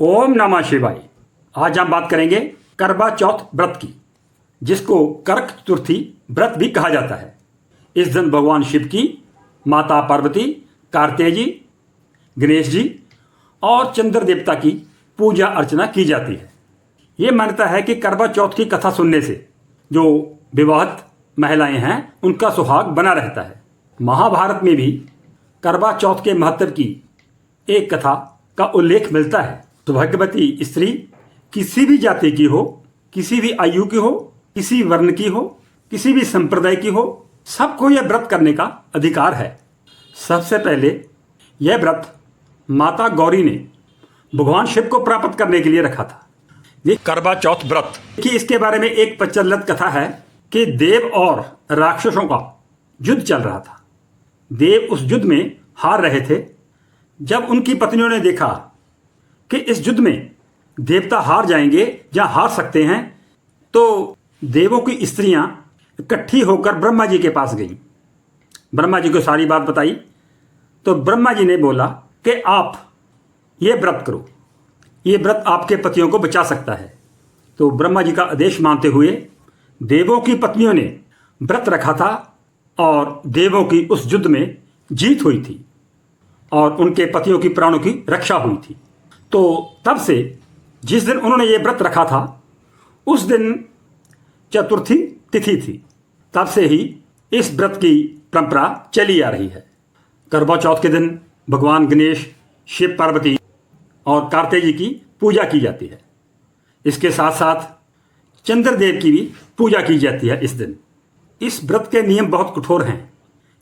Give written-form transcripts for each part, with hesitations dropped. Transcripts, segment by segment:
ओम नमः शिवाय। आज हम बात करेंगे करवा चौथ व्रत की, जिसको करक चतुर्थी व्रत भी कहा जाता है। इस दिन भगवान शिव की, माता पार्वती, कार्तिकेय, गणेश जी और चंद्र देवता की पूजा अर्चना की जाती है। ये मान्यता है कि करवा चौथ की कथा सुनने से जो विवाहित महिलाएं हैं उनका सुहाग बना रहता है। महाभारत में भी करवा चौथ के महत्व की एक कथा का उल्लेख मिलता है। सौभाग्यवती स्त्री किसी भी जाति की हो, किसी भी आयु की हो, किसी वर्ण की हो, किसी भी संप्रदाय की हो, सबको यह व्रत करने का अधिकार है। सबसे पहले यह व्रत माता गौरी ने भगवान शिव को प्राप्त करने के लिए रखा था। ये करवा चौथ व्रत की इसके बारे में एक प्रचलित कथा है कि देव और राक्षसों का युद्ध चल रहा था। देव उस युद्ध में हार रहे थे। जब उनकी पत्नियों ने देखा कि इस युद्ध में देवता हार जाएंगे या हार सकते हैं, तो देवों की स्त्रियां इकट्ठी होकर ब्रह्मा जी के पास गईं। ब्रह्मा जी को सारी बात बताई तो ब्रह्मा जी ने बोला कि आप ये व्रत करो, ये व्रत आपके पतियों को बचा सकता है। तो ब्रह्मा जी का आदेश मानते हुए देवों की पत्नियों ने व्रत रखा था और देवों की उस युद्ध में जीत हुई थी और उनके पतियों की प्राणों की रक्षा हुई थी। तो तब से जिस दिन उन्होंने ये व्रत रखा था उस दिन चतुर्थी तिथि थी। तब से ही इस व्रत की परंपरा चली आ रही है। करवा चौथ के दिन भगवान गणेश, शिव पार्वती और कार्तिकेय जी की पूजा की जाती है। इसके साथ साथ चंद्रदेव की भी पूजा की जाती है इस दिन। इस व्रत के नियम बहुत कठोर हैं।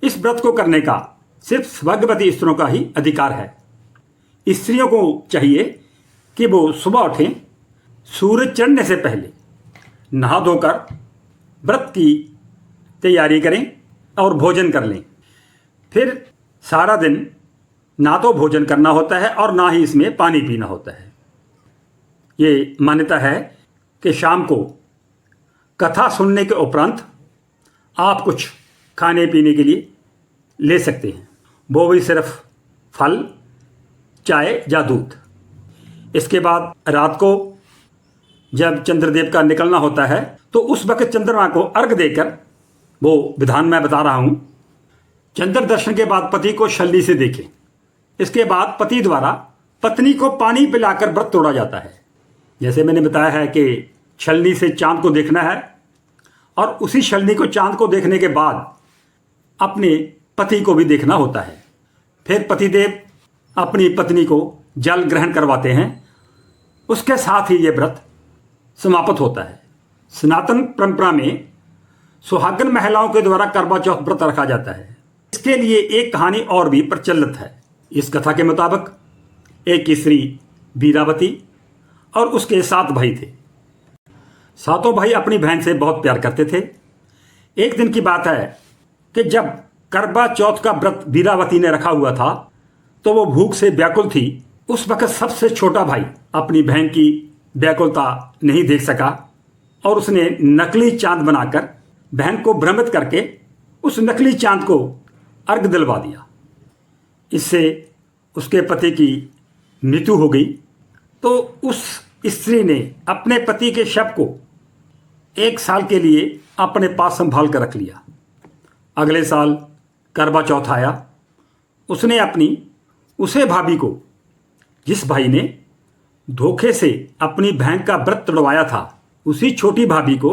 इस व्रत को करने का सिर्फ सौभाग्यवती स्त्रियों का ही अधिकार है। स्त्रियों को चाहिए कि वो सुबह उठें, सूरज चढ़ने से पहले नहा धोकर व्रत की तैयारी करें और भोजन कर लें। फिर सारा दिन ना तो भोजन करना होता है और ना ही इसमें पानी पीना होता है। ये मान्यता है कि शाम को कथा सुनने के उपरांत आप कुछ खाने पीने के लिए ले सकते हैं, वो भी सिर्फ फल, चाय या दूध। इसके बाद रात को जब चंद्रदेव का निकलना होता है तो उस वक्त चंद्रमा को अर्घ देकर, वो विधान मैं बता रहा हूँ, चंद्र दर्शन के बाद पति को छलनी से देखें। इसके बाद पति द्वारा पत्नी को पानी पिलाकर व्रत तोड़ा जाता है। जैसे मैंने बताया है कि छलनी से चांद को देखना है और उसी छलनी को चांद को देखने के बाद अपने पति को भी देखना होता है। फिर पतिदेव अपनी पत्नी को जल ग्रहण करवाते हैं। उसके साथ ही ये व्रत समाप्त होता है। सनातन परंपरा में सुहागन महिलाओं के द्वारा करवा चौथ व्रत रखा जाता है। इसके लिए एक कहानी और भी प्रचलित है। इस कथा के मुताबिक एक स्त्री वीरावती और उसके 7 भाई थे। सातों भाई अपनी बहन से बहुत प्यार करते थे। एक दिन की बात है कि जब करवा चौथ का व्रत वीरावती ने रखा हुआ था तो वो भूख से व्याकुल थी। उस वक्त सबसे छोटा भाई अपनी बहन की व्याकुलता नहीं देख सका और उसने नकली चांद बनाकर बहन को भ्रमित करके उस नकली चांद को अर्घ दिलवा दिया। इससे उसके पति की मृत्यु हो गई। तो उस स्त्री ने अपने पति के शव को 1 साल के लिए अपने पास संभाल कर रख लिया। अगले साल करवा चौथ आया। उसने अपनी उसे भाभी को, जिस भाई ने धोखे से अपनी बहन का व्रत तोड़वाया था, उसी छोटी भाभी को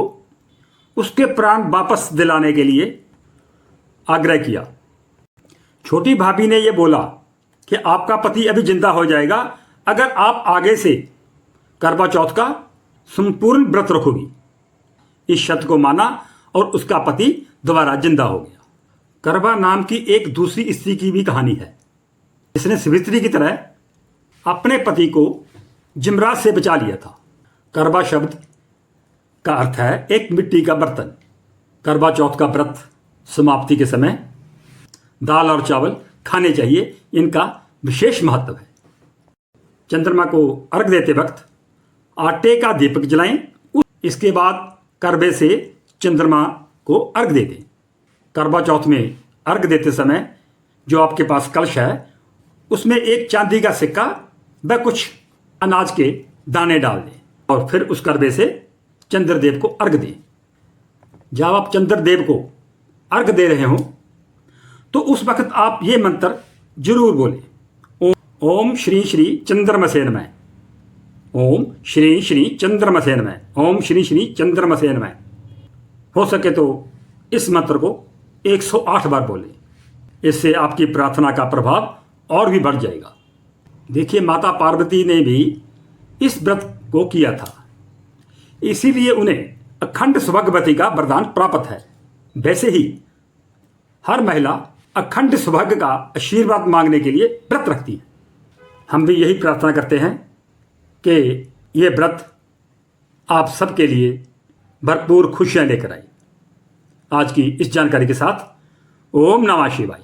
उसके प्राण वापस दिलाने के लिए आग्रह किया। छोटी भाभी ने यह बोला कि आपका पति अभी जिंदा हो जाएगा अगर आप आगे से करवा चौथ का संपूर्ण व्रत रखोगी। इस शर्त को माना और उसका पति दोबारा जिंदा हो गया। करवा नाम की एक दूसरी स्त्री की भी कहानी है। इसने सावित्री की तरह अपने पति को जिमराज से बचा लिया था। करवा शब्द का अर्थ है एक मिट्टी का बर्तन। करवा चौथ का व्रत समाप्ति के समय दाल और चावल खाने चाहिए। इनका विशेष महत्व है। चंद्रमा को अर्घ देते वक्त आटे का दीपक जलाएं। इसके बाद करवे से चंद्रमा को अर्घ दे दें। करवा चौथ में अर्घ देते समय जो आपके पास कलश है उसमें एक चांदी का सिक्का व कुछ अनाज के दाने डाल दें और फिर उस करबे से चंद्रदेव को अर्घ दें। जब आप चंद्रदेव को अर्घ दे रहे हों तो उस वक्त आप ये मंत्र जरूर बोलें, ओम श्री श्री चंद्रमसे नमः, ओम श्री श्री चंद्रमसे नमः, ओम श्री श्री चंद्रमसे नमः। हो सके तो इस मंत्र को 108 बार बोलें। इससे आपकी प्रार्थना का प्रभाव और भी बढ़ जाएगा। देखिए, माता पार्वती ने भी इस व्रत को किया था, इसीलिए उन्हें अखंड सौभाग्यवती का वरदान प्राप्त है। वैसे ही हर महिला अखंड सौभाग्य का आशीर्वाद मांगने के लिए व्रत रखती है। हम भी यही प्रार्थना करते हैं कि ये व्रत आप सबके लिए भरपूर खुशियां लेकर आए। आज की इस जानकारी के साथ ओम नमः शिवाय।